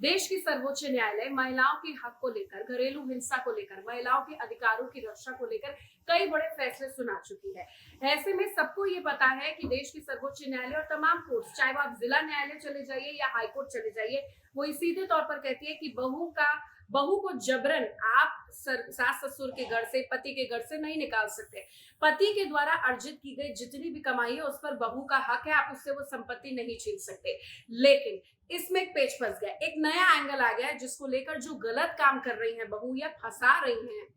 देश की सर्वोच्च न्यायालय महिलाओं के हक को लेकर, घरेलू हिंसा को लेकर, महिलाओं के अधिकारों की रक्षा को लेकर कई बड़े फैसले सुना चुकी है। ऐसे में सबको ये पता है कि देश की सर्वोच्च न्यायालय और तमाम कोर्ट, चाहे वो आप जिला न्यायालय चले जाइए या हाईकोर्ट चले जाइए, वो सीधे तौर पर कहती है कि बहू को जबरन आप सास ससुर के घर से, पति के घर से नहीं निकाल सकते। पति के द्वारा अर्जित की गई जितनी भी कमाई है उस पर बहू का हक है, आप उससे वो संपत्ति नहीं छीन सकते। लेकिन इसमें एक पेच फंस गया, एक नया एंगल आ गया है जिसको लेकर जो गलत काम कर रही हैं बहू या फंसा रही हैं,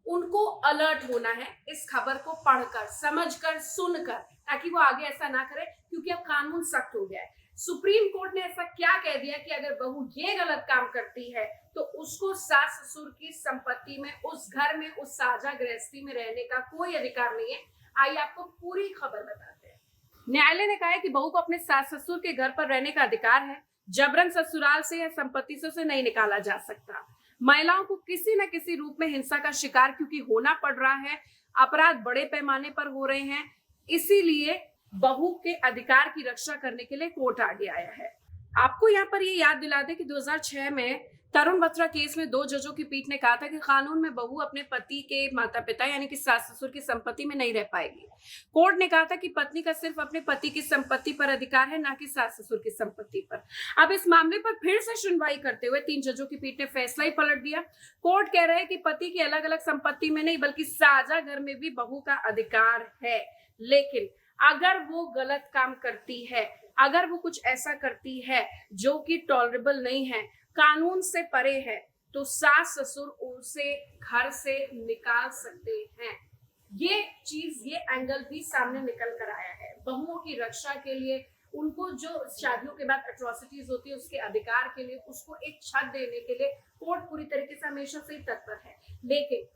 उनको अलर्ट होना है इस खबर को पढ़कर, समझकर, सुनकर, ताकि वो आगे ऐसा ना करे, क्योंकि अब कानून सख्त हो गया है। सुप्रीम कोर्ट ने ऐसा क्या कह दिया कि अगर बहू ये गलत काम करती है तो उसको सास ससुर की संपत्ति में, उस घर में, उस साझा गृहस्थी में रहने का कोई अधिकार नहीं है। आइए आपको पूरी खबर बताते हैं। न्यायालय ने कहा है कि बहू को अपने सास ससुर के घर पर रहने का अधिकार है। जबरन ससुराल से या संपत्ति से उसे नहीं निकाला जा सकता। महिलाओं को किसी न किसी रूप में हिंसा का शिकार क्योंकि होना पड़ रहा है, अपराध बड़े पैमाने पर हो रहे हैं, इसीलिए बहू के अधिकार की रक्षा करने के लिए कोर्ट आगे आया है। आपको यहाँ पर ये याद दिला दे कि 2006 में तरुण बत्रा केस में 2 जजों की पीठ ने कहा था कि कानून में बहू अपने पति के माता पिता यानी कि सास ससुर की संपत्ति में नहीं रह पाएगी। कोर्ट ने कहा था कि पत्नी का सिर्फ अपने पति की संपत्ति पर अधिकार है, ना कि सास ससुर की संपत्ति पर। अब इस मामले पर फिर से सुनवाई करते हुए 3 जजों की पीठ ने फैसला ही पलट दिया। कोर्ट कह रहे हैं कि पति की अलग अलग संपत्ति में नहीं बल्कि साझा घर में भी बहू का अधिकार है। लेकिन अगर वो गलत काम करती है, अगर वो कुछ ऐसा करती है जो कि टॉलरेबल नहीं है, कानून से परे है, तो सास ससुर उसे घर से निकाल सकते हैं। ये चीज, ये एंगल भी सामने निकल कर आया है। बहुओं की रक्षा के लिए, उनको जो शादियों के बाद एट्रोसिटीज होती है उसके अधिकार के लिए, उसको एक छत देने के लिए कोर्ट पूरी तरीके से हमेशा से ही तत्पर है। लेकिन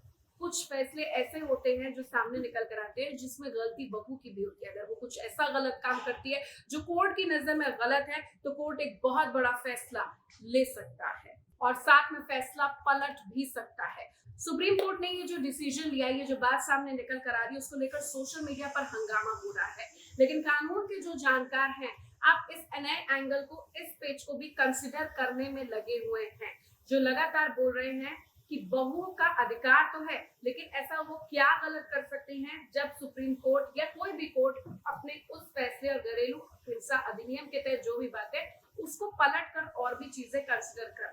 कुछ फैसले ऐसे होते हैं जो सामने निकल कर आते हैं जिसमें गलती बहू की भी होती है। अगर वो कुछ ऐसा गलत काम करती है जो कोर्ट की नजर में गलत है, तो कोर्ट एक बहुत बड़ा फैसला ले सकता है और साथ में फैसला पलट भी सकता है। सुप्रीम कोर्ट ने ये जो डिसीजन लिया, ये जो बात सामने निकल कर आ रही है, उसको लेकर सोशल मीडिया पर हंगामा हो रहा है। लेकिन कानून के जो जानकार हैं, आप इस नए एंगल को, इस पेज को भी कंसिडर करने में लगे हुए हैं, जो लगातार बोल रहे हैं कि बहुओं का अधिकार तो है, लेकिन ऐसा वो क्या गलत कर सकते हैं जब सुप्रीम कोर्ट या कोई भी कोर्ट अपने उस फैसले और घरेलू हिंसा अधिनियम के तहत जो भी बात है उसको पलट कर और भी चीजें कंसिडर कर